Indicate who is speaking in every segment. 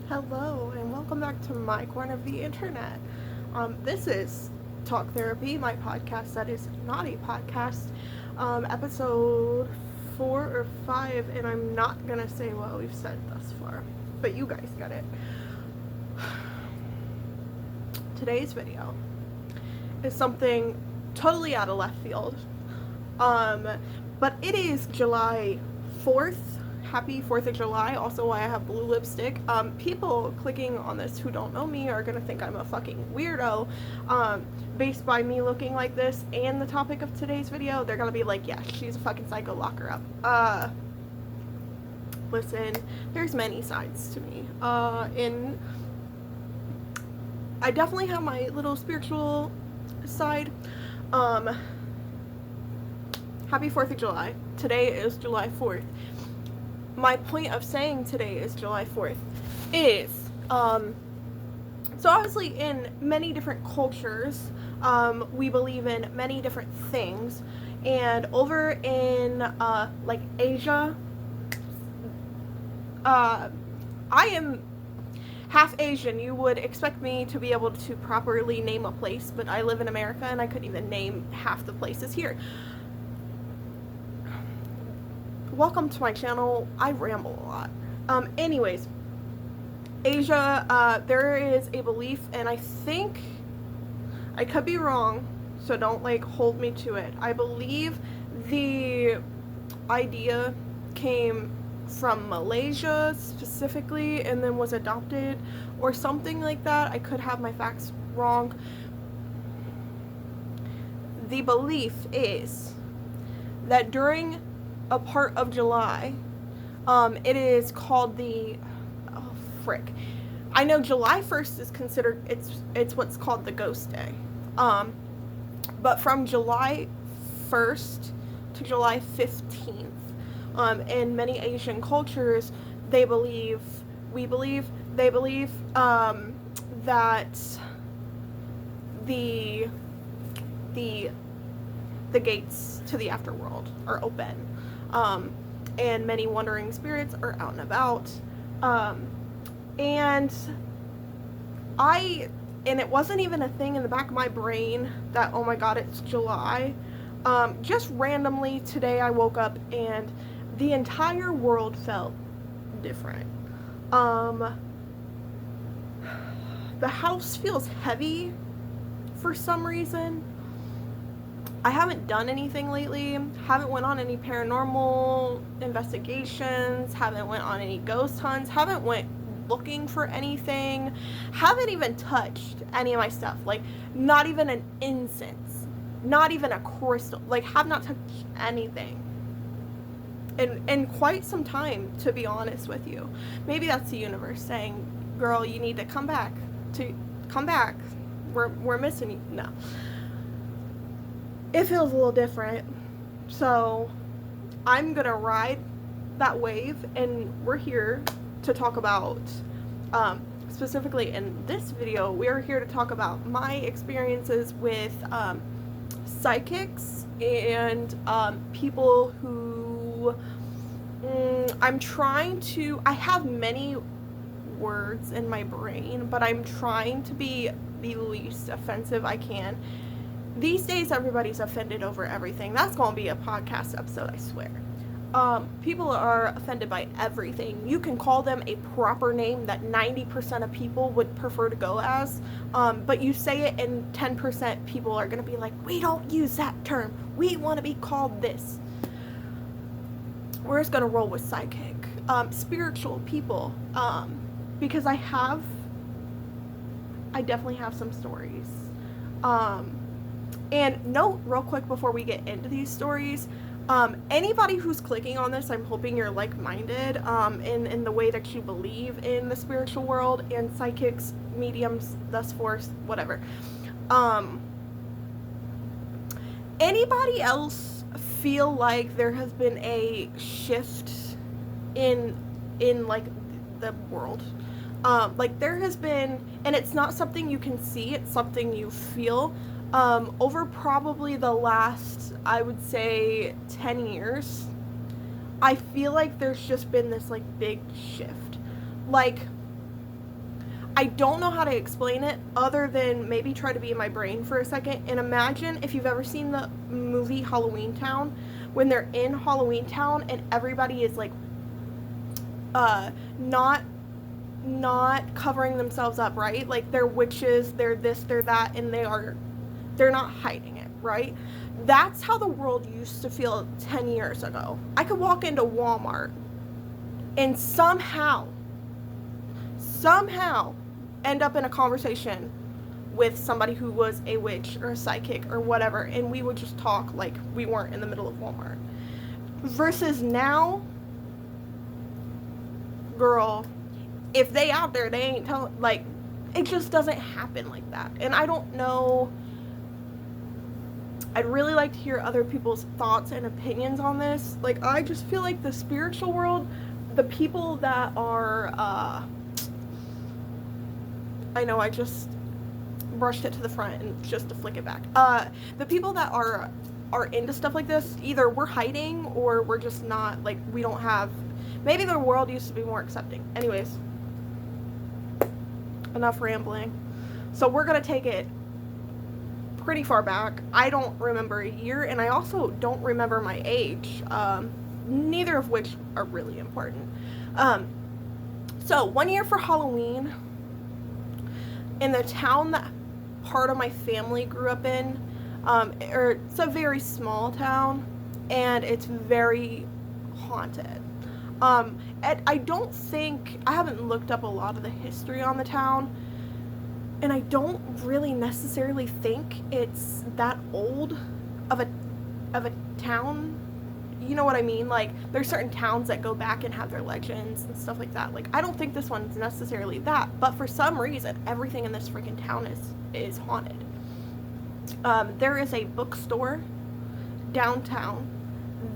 Speaker 1: Hello, and welcome back to my corner of the internet. This is Talk Therapy, my podcast that is not a podcast, episode 4 or 5, and I'm not gonna say what we've said thus far, but you guys get it. Today's video is something totally out of left field, but it is July 4th. Happy 4th of July. Also why I have blue lipstick. People clicking on this who don't know me are gonna think I'm a fucking weirdo, based by me looking like this and the topic of today's video. They're gonna be like, yeah, she's a fucking psycho, lock her up. Listen, there's many sides to me, and I definitely have my little spiritual side. Happy 4th of July. Today is July 4th. My point of saying today is July 4th is, so obviously in many different cultures, we believe in many different things, and over in, like Asia, I am half Asian. You would expect me to be able to properly name a place, but I live in America and I couldn't even name half the places here. Welcome to my channel. I ramble a lot. Anyways, Asia, there is a belief, and I think I could be wrong, so don't like hold me to it. I believe the idea came from Malaysia specifically and then was adopted or something like that. I could have my facts wrong. The belief is that during a part of July, it is called the, oh frick, I know July 1st is considered, it's what's called the ghost day, but from July 1st to July 15th, in many Asian cultures, they believe that the gates to the afterworld are open. And many wandering spirits are out and about. And it wasn't even a thing in the back of my brain that, oh my god, it's July. Just randomly today I woke up and the entire world felt different. The house feels heavy for some reason. I haven't done anything lately, haven't went on any paranormal investigations, haven't went on any ghost hunts, haven't went looking for anything, haven't even touched any of my stuff, like not even an incense, not even a crystal, like have not touched anything in quite some time, to be honest with you. Maybe that's the universe saying, girl, you need to come back, we're missing you. No. It feels a little different, so I'm gonna ride that wave, and we're here to talk about, specifically in this video, we're here to talk about my experiences with psychics and people who I have many words in my brain, but I'm trying to be the least offensive I can. These days, everybody's offended over everything. That's going to be a podcast episode, I swear. People are offended by everything. You can call them a proper name that 90% of people would prefer to go as, but you say it and 10% people are going to be like, we don't use that term. We want to be called this. We're just going to roll with psychic. Spiritual people, because I definitely have some stories. And note real quick before we get into these stories, anybody who's clicking on this, I'm hoping you're like-minded in the way that you believe in the spiritual world and psychics, mediums, thus force, whatever. Anybody else feel like there has been a shift in like the world? Like there has been, and it's not something you can see, it's something you feel. Over probably the last, I would say, 10 years, I feel like there's just been this, like, big shift. Like, I don't know how to explain it other than maybe try to be in my brain for a second and imagine if you've ever seen the movie Halloween Town, when they're in Halloween Town and everybody is like not covering themselves up, right? Like they're witches, they're this, they're that, and they're not hiding it, right? That's how the world used to feel 10 years ago. I could walk into Walmart and somehow end up in a conversation with somebody who was a witch or a psychic or whatever, and we would just talk like we weren't in the middle of Walmart. Versus now, girl, if they out there, they ain't telling, like, it just doesn't happen like that. And I don't know, I'd really like to hear other people's thoughts and opinions on this. Like, I just feel like the spiritual world, the people that are, I know I just brushed it to the front and just to flick it back. The people that are into stuff like this, either we're hiding or we're just not, like, we don't have, maybe the world used to be more accepting. Anyways, enough rambling. So we're gonna take it pretty far back. I don't remember a year, and I also don't remember my age, neither of which are really important. So one year for Halloween, in the town that part of my family grew up in, it's a very small town, and it's very haunted. And I don't think, I haven't looked up a lot of the history on the town, and I don't really necessarily think it's that old of a town. You know what I mean? Like, there's certain towns that go back and have their legends and stuff like that. Like, I don't think this one's necessarily that, but for some reason, everything in this freaking town is haunted. There is a bookstore downtown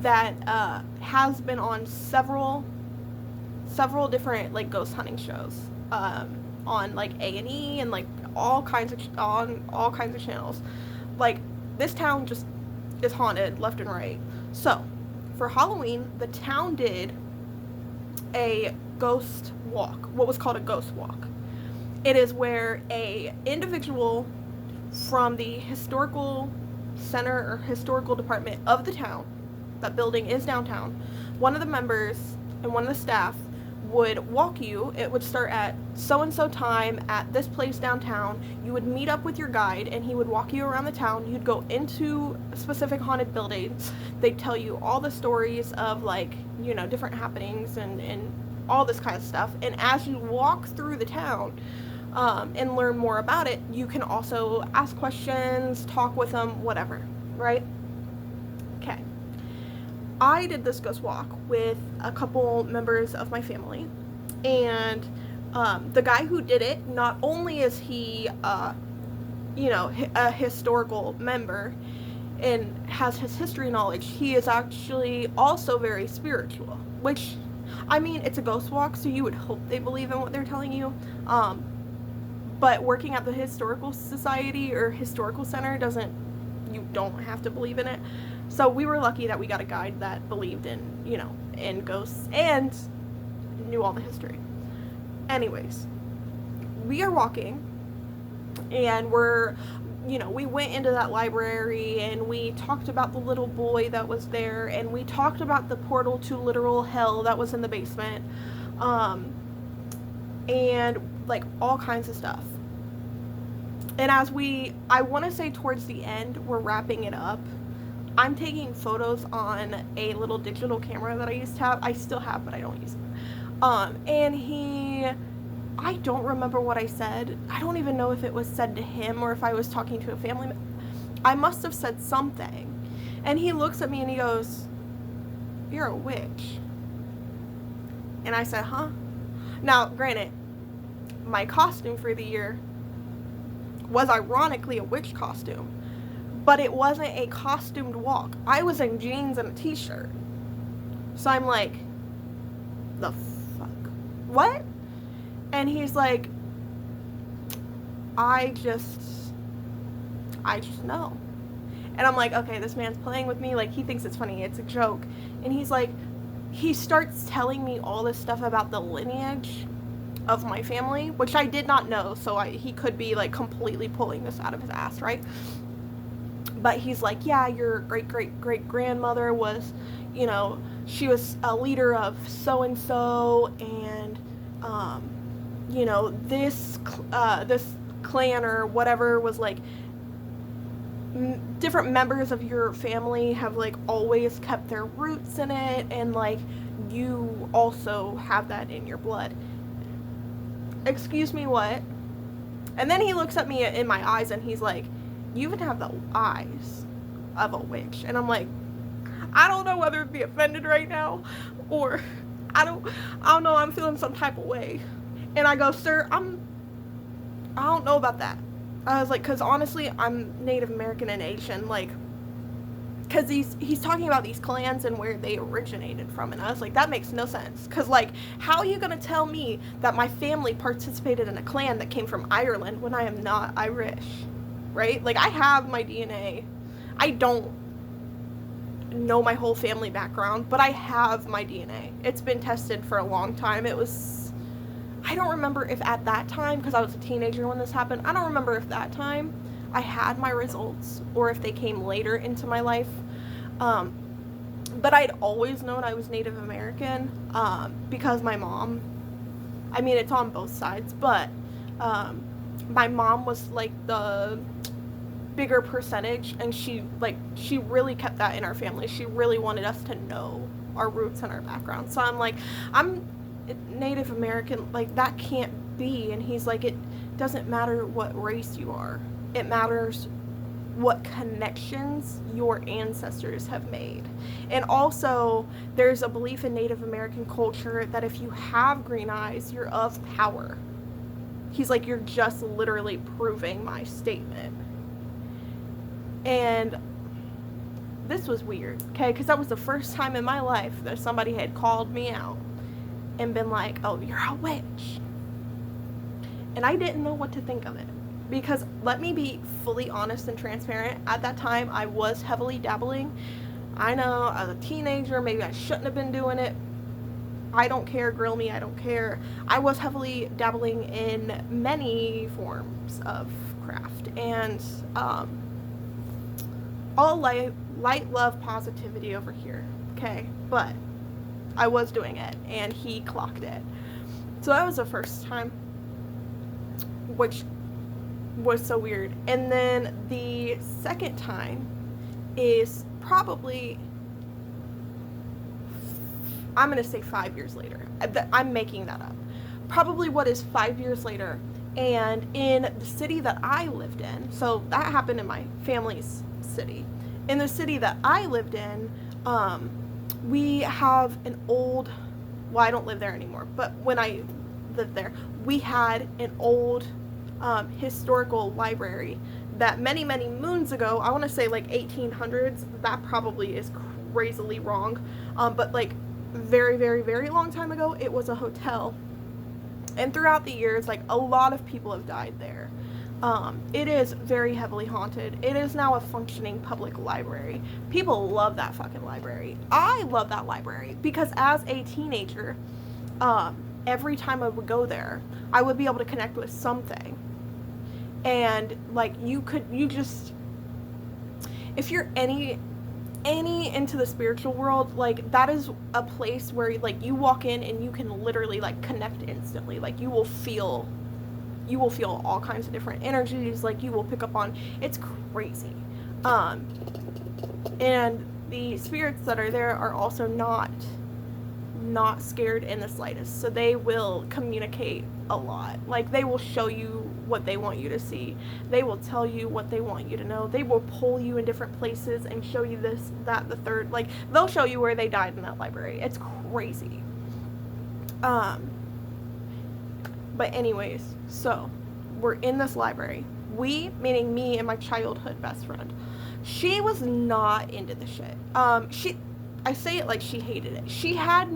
Speaker 1: that has been on several different, like, ghost hunting shows, on, like, A&E and, like, all kinds of channels. Like, this town just is haunted left and right. So for Halloween, the town did a ghost walk, what was called a ghost walk. It is where a individual from the historical center or historical department of the town, that building is downtown, one of the members and one of the staff would walk you. It would start at so-and-so time at this place downtown. You would meet up with your guide, and he would walk you around the town. You'd go into specific haunted buildings. They'd tell you all the stories of, like, you know, different happenings and all this kind of stuff. And as you walk through the town and learn more about it, you can also ask questions, talk with them, whatever, right? Okay. I did this ghost walk with a couple members of my family, and the guy who did it, not only is he, you know, a historical member and has his history knowledge, he is actually also very spiritual, which, I mean, it's a ghost walk, so you would hope they believe in what they're telling you, but working at the historical society or historical center you don't have to believe in it. So we were lucky that we got a guide that believed in, you know, in ghosts and knew all the history. Anyways, we are walking, and we went into that library, and we talked about the little boy that was there, and we talked about the portal to literal hell that was in the basement, and, like, all kinds of stuff. And I want to say towards the end, we're wrapping it up, I'm taking photos on a little digital camera that I used to have. I still have, but I don't use it. And I don't remember what I said. I don't even know if it was said to him or if I was talking to a family member. I must have said something. And he looks at me and he goes, "You're a witch." And I said, "Huh?" Now, granted, my costume for the year was ironically a witch costume. But it wasn't a costumed walk. I was in jeans and a t-shirt. So I'm like, the fuck? What? And he's like, I just know. And I'm like, okay, this man's playing with me. Like, he thinks it's funny. It's a joke. And he's like, he starts telling me all this stuff about the lineage of my family, which I did not know, so he could be like completely pulling this out of his ass, right? But he's like, yeah, your great great great grandmother was, you know, she was a leader of so and so, and you know, this clan or whatever was like, different members of your family have like always kept their roots in it, and like you also have that in your blood. Excuse me, what? And then he looks at me in my eyes and he's like, you even have the eyes of a witch. And I'm like, I don't know whether to be offended right now, or I don't know, I'm feeling some type of way. And I go, sir, I don't know about that. I was like, because honestly, I'm Native American and Asian, like, because he's talking about these clans and where they originated from, and I was like, that makes no sense. Because, like, how are you going to tell me that my family participated in a clan that came from Ireland when I am not Irish, right? Like, I have my DNA. I don't know my whole family background, but I have my DNA. It's been tested for a long time. I don't remember if at that time, because I was a teenager when this happened, I don't remember if that time I had my results or if they came later into my life. But I'd always known I was Native American, because my mom, I mean, it's on both sides, but my mom was like the bigger percentage, and she really kept that in our family. She really wanted us to know our roots and our background. So I'm like, I'm Native American, like, that can't be. And he's like, it doesn't matter what race you are, it matters what connections your ancestors have made. And also, there's a belief in Native American culture that if you have green eyes, you're of power. He's like, you're just literally proving my statement. And this was weird, okay? Because that was the first time in my life that somebody had called me out and been like, oh, you're a witch. And I didn't know what to think of it. Because let me be fully honest and transparent. At that time, I was heavily dabbling. I know, as a teenager, maybe I shouldn't have been doing it. I don't care, grill me, I don't care. I was heavily dabbling in many forms of craft. And all light, love, positivity over here. Okay, but I was doing it, and he clocked it. So that was the first time, which was so weird. And then the second time is probably, I'm going to say 5 years later. I'm making that up. Probably what is 5 years later. And in the city that I lived in, so that happened in my family's city. In the city that I lived in, we have an old, well, I don't live there anymore, but when I lived there, we had an old historical library that many, many moons ago, I want to say like 1800s, that probably is crazily wrong, but like very, very, very long time ago, it was a hotel. And throughout the years, like, a lot of people have died there. It is very heavily haunted. It is now a functioning public library. People love that fucking library. I love that library because as a teenager, every time I would go there, I would be able to connect with something. And like, if you're any into the spiritual world, like, that is a place where like you walk in and you can literally like connect instantly. Like, you will feel all kinds of different energies. Like, you will pick up on, it's crazy. And the spirits that are there are also not scared in the slightest. So they will communicate a lot. Like, they will show you what they want you to see. They will tell you what they want you to know. They will pull you in different places and show you this, that, the third. Like, they'll show you where they died in that library. It's crazy. But anyways, so we're in this library. We, meaning me and my childhood best friend, she was not into the shit. I say it like she hated it. She had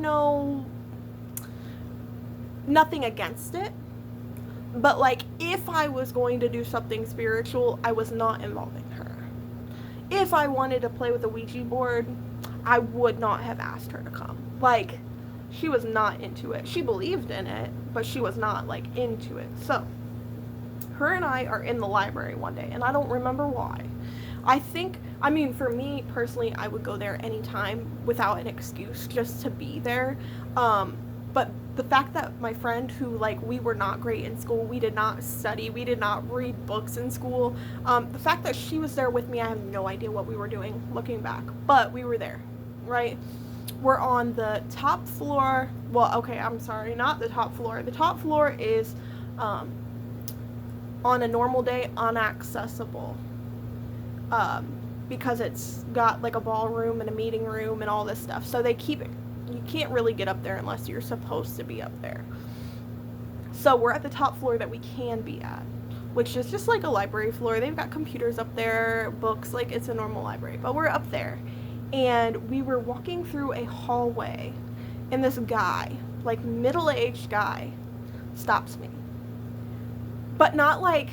Speaker 1: nothing against it. But like, if I was going to do something spiritual, I was not involving her. If I wanted to play with a Ouija board, I would not have asked her to come. Like, she was not into it. She believed in it, but she was not like into it. So her and I are in the library one day, and I don't remember why. I mean, for me personally, I would go there anytime without an excuse just to be there. But the fact that my friend who, like, we were not great in school, we did not study, we did not read books in school, the fact that she was there with me, I have no idea what we were doing looking back, but we were there, right? We're on the top floor. Well, okay, I'm sorry, not the top floor. The top floor is, on a normal day, unaccessible. Because it's got like a ballroom and a meeting room and all this stuff. So they keep it. You can't really get up there unless you're supposed to be up there. So we're at the top floor that we can be at, which is just like a library floor. They've got computers up there, books, like it's a normal library. But we're up there. And we were walking through a hallway, and this guy, like middle-aged guy, stops me. But not like,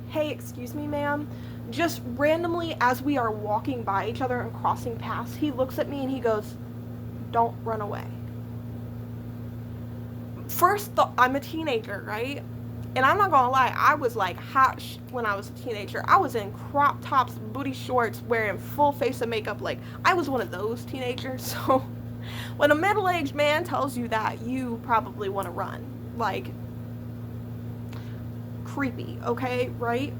Speaker 1: hey, excuse me, ma'am. Just randomly, as we are walking by each other and crossing paths, he looks at me and he goes, "Don't run away." First, I'm a teenager, right? And I'm not gonna lie, I was like hot when I was a teenager. I was in crop tops, booty shorts, wearing full face of makeup. Like, I was one of those teenagers. So when a middle-aged man tells you that, you probably want to run. Like, creepy, okay, right?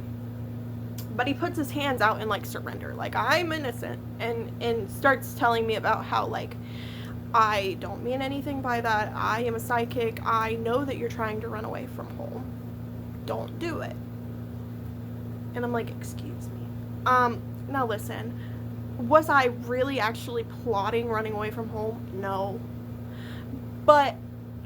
Speaker 1: But he puts his hands out and like surrender, like I'm innocent, and starts telling me about how, like, I don't mean anything by that. I am a psychic. I know that you're trying to run away from home. Don't do it. And I'm like, excuse me. Now listen, was I really actually plotting running away from home? No. But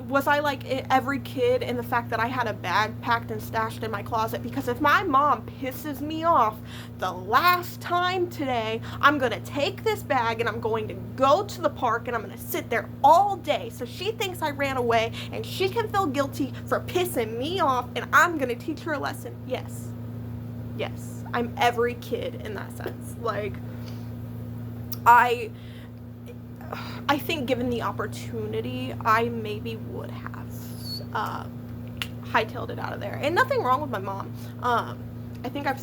Speaker 1: was I like every kid in the fact that I had a bag packed and stashed in my closet? Because if my mom pisses me off the last time today, I'm going to take this bag and I'm going to go to the park and I'm going to sit there all day so she thinks I ran away and she can feel guilty for pissing me off, and I'm going to teach her a lesson. Yes. Yes. I'm every kid in that sense. Like, I think given the opportunity, I maybe would have hightailed it out of there. And nothing wrong with my mom. I think I've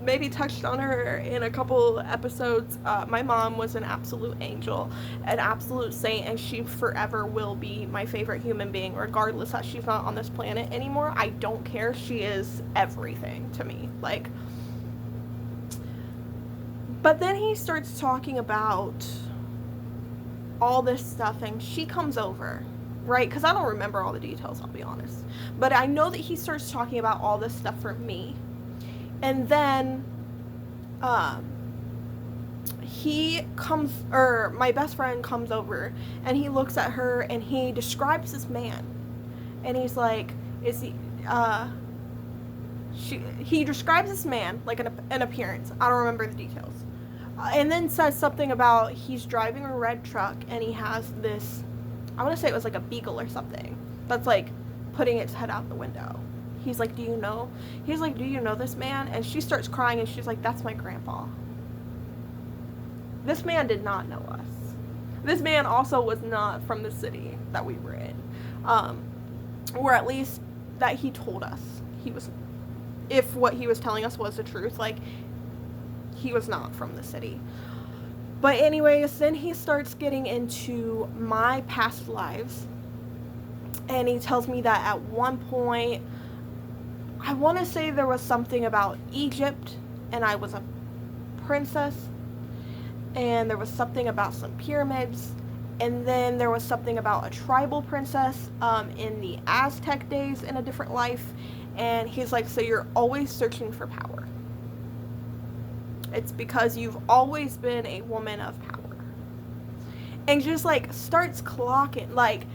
Speaker 1: maybe touched on her in a couple episodes. My mom was an absolute angel, an absolute saint, and she forever will be my favorite human being, regardless that she's not on this planet anymore. I don't care. She is everything to me. Like, but then he starts talking about all this stuff, and she comes over, right? Because I don't remember all the details, I'll be honest. But I know that he starts talking about all this stuff for me. And then my best friend comes over, and he looks at her and he describes this man. And he's like, he describes this man like an appearance. I don't remember the details. And then says something about he's driving a red truck and he has this, I want to say it was like a beagle or something, that's like putting its head out the window. He's like, do you know this man? And she starts crying and she's like, that's my grandpa. This man did not know us. This man also was not from the city that we were in. Or at least that he told us he was, if what he was telling us was the truth, like, he was not from the city. But anyways, then he starts getting into my past lives, and he tells me that at one point, I want to say there was something about Egypt, and I was a princess, and there was something about some pyramids, and then there was something about a tribal princess in the Aztec days in a different life. And he's like, so you're always searching for power. It's because you've always been a woman of power. And just like starts clocking, like,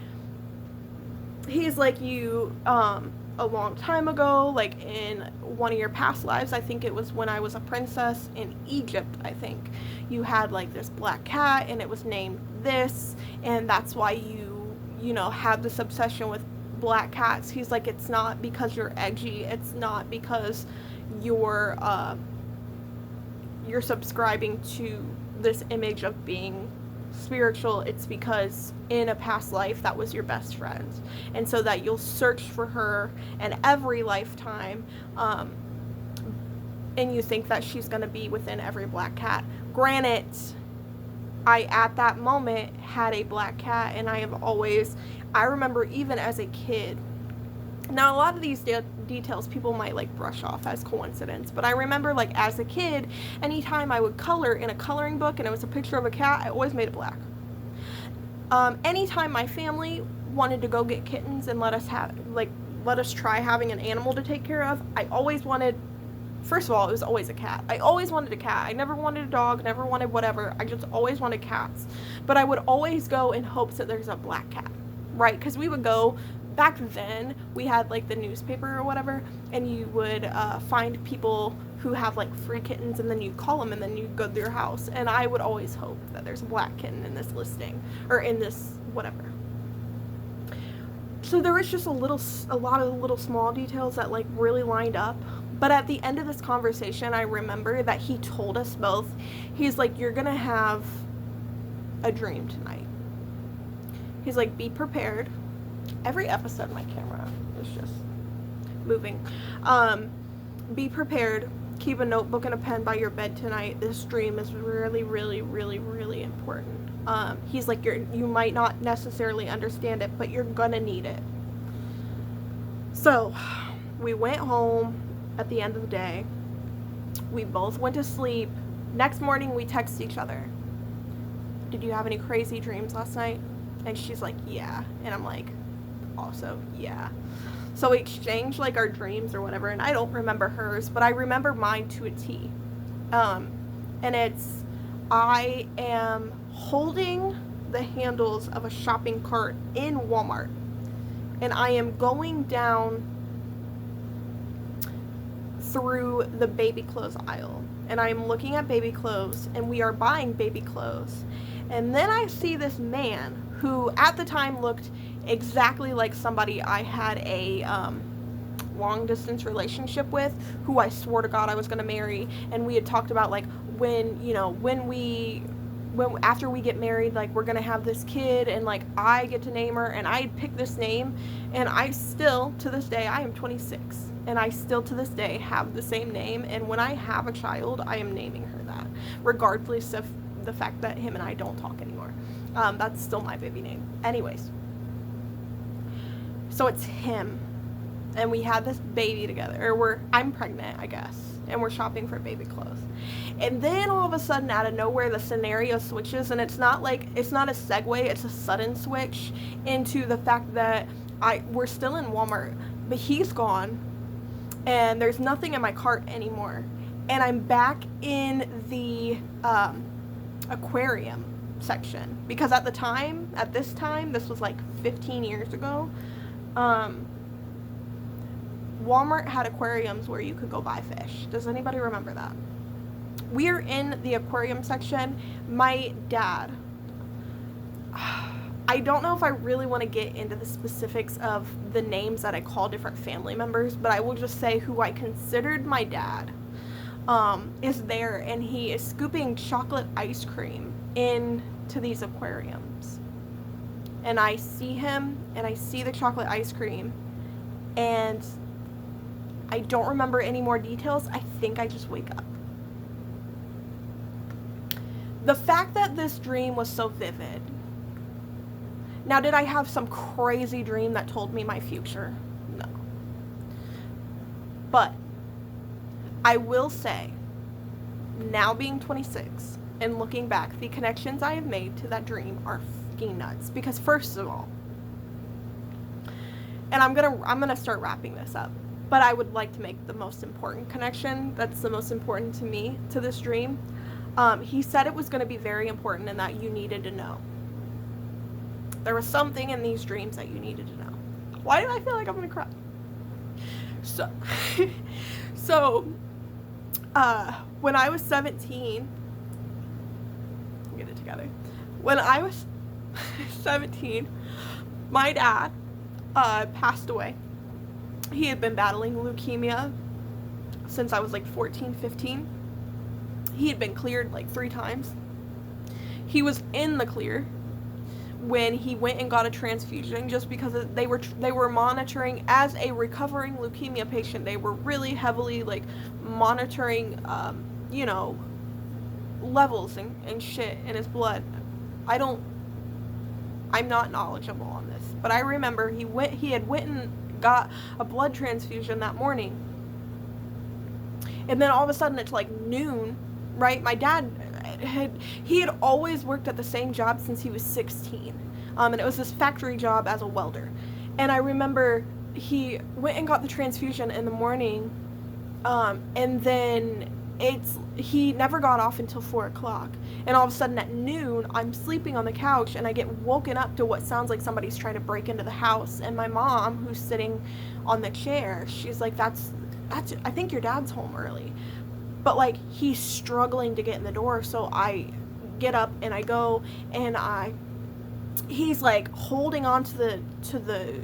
Speaker 1: he's like, you a long time ago, like in one of your past lives, I think it was when I was a princess in Egypt, I think you had like this black cat and it was named this, and that's why you know, have this obsession with black cats. He's like, it's not because you're edgy, it's not because you're subscribing to this image of being spiritual, it's because in a past life that was your best friend, and so that you'll search for her in every lifetime, and you think that she's going to be within every black cat. Granted, I at that moment had a black cat, and I remember even as a kid. Now, a lot of these details people might like brush off as coincidence, but I remember, like, as a kid, anytime I would color in a coloring book and it was a picture of a cat, I always made it black. Anytime my family wanted to go get kittens and let us try having an animal to take care of, I always wanted, first of all, it was always a cat. I always wanted a cat. I never wanted a dog, never wanted whatever. I just always wanted cats. But I would always go in hopes that there's a black cat, right? Because we would go, back then, we had, like, the newspaper or whatever, and you would find people who have, like, free kittens, and then you call them, and then you go to their house. And I would always hope that there's a black kitten in this listing, or in this whatever. So there was just a lot of little small details that, like, really lined up. But at the end of this conversation, I remember that he told us both, he's like, you're gonna have a dream tonight. He's like, be prepared. Every episode my camera is just moving. Be prepared. Keep a notebook and a pen by your bed tonight. This dream is really, really, really, really important. He's like, you might not necessarily understand it, but you're gonna need it. So we went home at the end of the day. We both went to sleep. Next morning we text each other. Did you have any crazy dreams last night? And she's like, yeah. And I'm like, also, yeah. So we exchanged, like, our dreams or whatever, and I don't remember hers, but I remember mine to a T. And it's, I am holding the handles of a shopping cart in Walmart, and I am going down through the baby clothes aisle, and I am looking at baby clothes, and we are buying baby clothes. And then I see this man who at the time looked exactly like somebody I had a long distance relationship with, who I swore to God I was going to marry. And we had talked about, like, after we get married, like, we're going to have this kid, and, like, I get to name her, and I picked this name, and I still, to this day, I am 26, and I still, to this day, have the same name, and when I have a child, I am naming her that, regardless of the fact that him and I don't talk anymore. That's still my baby name. Anyways. So it's him, and we had this baby together, or I'm pregnant, I guess, and we're shopping for baby clothes. And then all of a sudden, out of nowhere, the scenario switches, and it's not a segue, it's a sudden switch into the fact that we're still in Walmart, but he's gone, and there's nothing in my cart anymore, and I'm back in the aquarium section, because at this time, this was like 15 years ago, Walmart had aquariums where you could go buy fish. Does anybody remember that? We're in the aquarium section. My dad, I don't know if I really want to get into the specifics of the names that I call different family members, but I will just say who I considered my dad is there, and he is scooping chocolate ice cream into these aquariums. And I see him, and I see the chocolate ice cream, and I don't remember any more details. I think I just wake up. The fact that this dream was so vivid. Now, did I have some crazy dream that told me my future? No. But I will say, now being 26 and looking back, the connections I have made to that dream are fucking nuts. Because first of all, and I'm gonna start wrapping this up, but I would like to make the most important connection that's the most important to me to this dream. He said it was going to be very important and that you needed to know. There was something in these dreams that you needed to know. Why do I feel like I'm going to cry? So, when I was 17, I'll get it together. When I was 17, my dad passed away. He had been battling leukemia since I was like 14, 15. He had been cleared like 3 times. He was in the clear when he went and got a transfusion, just because they were monitoring, as a recovering leukemia patient, they were really heavily like monitoring you know, levels and shit in his blood. I'm not knowledgeable on this, but I remember he had went and got a blood transfusion that morning, and then all of a sudden it's like noon, right? My dad had always worked at the same job since he was 16, and it was this factory job as a welder. And I remember he went and got the transfusion in the morning, and then he never got off until 4 o'clock. And all of a sudden at noon, I'm sleeping on the couch and I get woken up to what sounds like somebody's trying to break into the house. And my mom, who's sitting on the chair, she's like, that's I think your dad's home early. But like, he's struggling to get in the door. So I get up and I go, and he's like holding on to the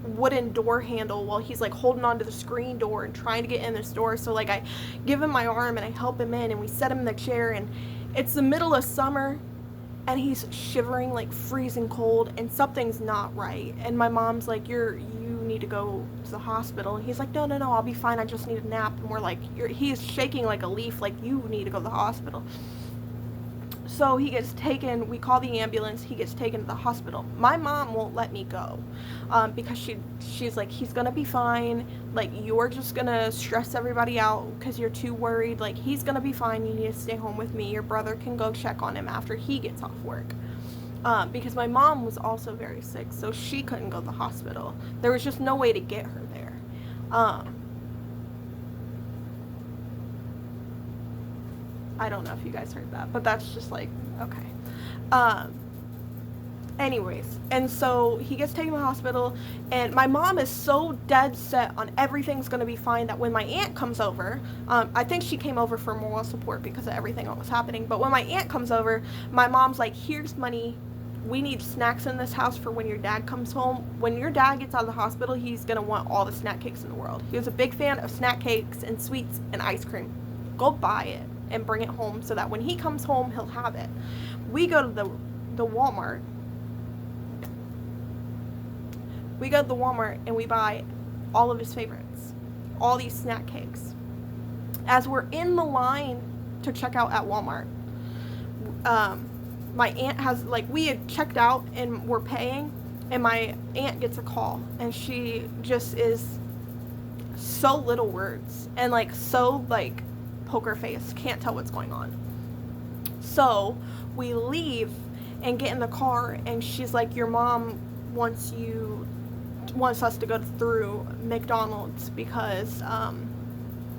Speaker 1: wooden door handle while he's like holding on to the screen door and trying to get in this door. So like, I give him my arm and I help him in, and we set him in the chair, and it's the middle of summer and he's shivering like freezing cold, and something's not right. And my mom's like, you need to go to the hospital. And he's like, no, I'll be fine, I just need a nap. And we're like, he's shaking like a leaf, like, you need to go to the hospital. So he gets taken, we call the ambulance, he gets taken to the hospital. My mom won't let me go, because she's like, he's gonna be fine, like, you're just gonna stress everybody out because you're too worried, like, he's gonna be fine, you need to stay home with me, your brother can go check on him after he gets off work. Because my mom was also very sick, so she couldn't go to the hospital. There was just no way to get her there. I don't know if you guys heard that, but that's just like, okay. Anyways, and so he gets taken to the hospital, and my mom is so dead set on everything's gonna be fine that when my aunt comes over, I think she came over for moral support because of everything that was happening, but when my aunt comes over, my mom's like, here's money, we need snacks in this house for when your dad comes home. When your dad gets out of the hospital, he's gonna want all the snack cakes in the world. He was a big fan of snack cakes and sweets and ice cream. Go buy it and bring it home so that when he comes home, he'll have it. We go to the Walmart. We go to the Walmart and we buy all of his favorites, all these snack cakes. As we're in the line to check out at Walmart, my aunt has, like, we had checked out and we're paying, and my aunt gets a call, and she just is so little words and like so like poker face, can't tell what's going on. So we leave and get in the car, and she's like, your mom wants us to go through McDonald's because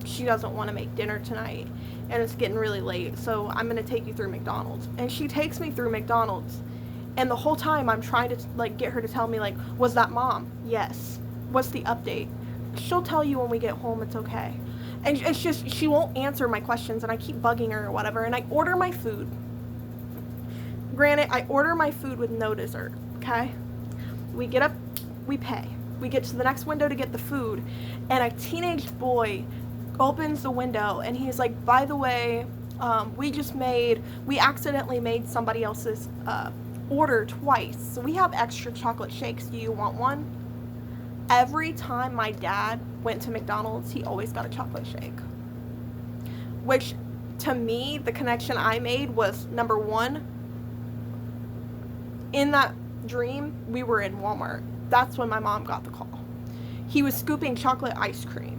Speaker 1: she doesn't want to make dinner tonight and it's getting really late, so I'm gonna take you through McDonald's. And she takes me through McDonald's, and the whole time I'm trying to like get her to tell me, like, was that mom? Yes. What's the update? She'll tell you when we get home, it's okay. And it's just, she won't answer my questions, and I keep bugging her or whatever, and I order my food. Granted, I order my food with no dessert, okay? We get up, we pay. We get to the next window to get the food, and a teenage boy opens the window, and he's like, by the way, we accidentally made somebody else's order twice, so we have extra chocolate shakes. Do you want one? Every time my dad went to McDonald's, he always got a chocolate shake. Which, to me, the connection I made was, number one, in that dream, we were in Walmart. That's when my mom got the call. He was scooping chocolate ice cream.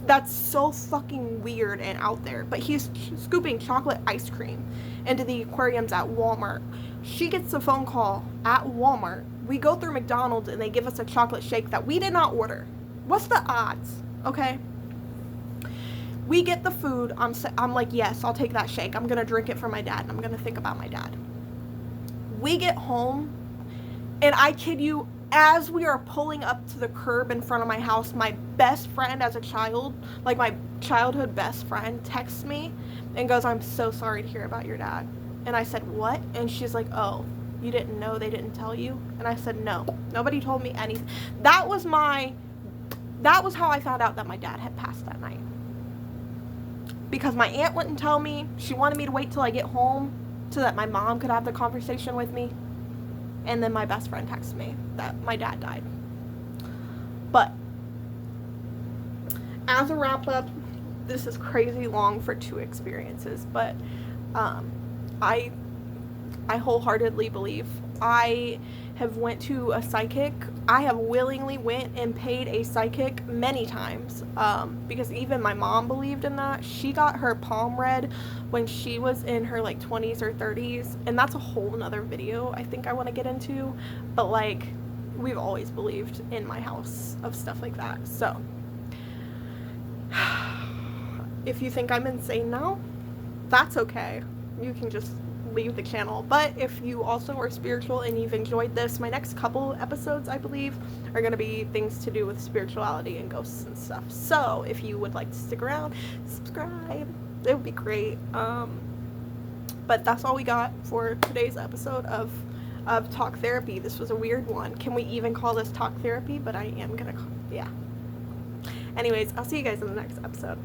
Speaker 1: That's so fucking weird and out there, but he's scooping chocolate ice cream into the aquariums at Walmart. She gets a phone call at Walmart. We go through McDonald's and they give us a chocolate shake that we did not order. What's the odds? Okay. We get the food. I'm like, yes, I'll take that shake. I'm going to drink it for my dad, and I'm going to think about my dad. We get home, and I kid you, as we are pulling up to the curb in front of my house, my best friend as a child, like my childhood best friend, texts me and goes, I'm so sorry to hear about your dad. And I said, what? And she's like, oh, you didn't know, they didn't tell you? And I said, no, nobody told me anything. That was how I found out that my dad had passed that night. Because my aunt wouldn't tell me. She wanted me to wait till I get home. so that my mom could have the conversation with me. And then my best friend texted me that my dad died. But as a wrap up, this is crazy long for 2 experiences, but I wholeheartedly believe I have went to a psychic. I have willingly went and paid a psychic many times, because even my mom believed in that. She got her palm read when she was in her like 20s or 30s, and that's a whole nother video I think I want to get into, but like we've always believed in my house of stuff like that. So if you think I'm insane now, that's okay. You can just leave the channel. But if you also are spiritual and you've enjoyed this, my next couple episodes, I believe, are going to be things to do with spirituality and ghosts and stuff. So if you would like to stick around, subscribe. It would be great. But that's all we got for today's episode of Talk Therapy. This was a weird one. Can we even call this Talk Therapy? But I am gonna yeah. Anyways, I'll see you guys in the next episode.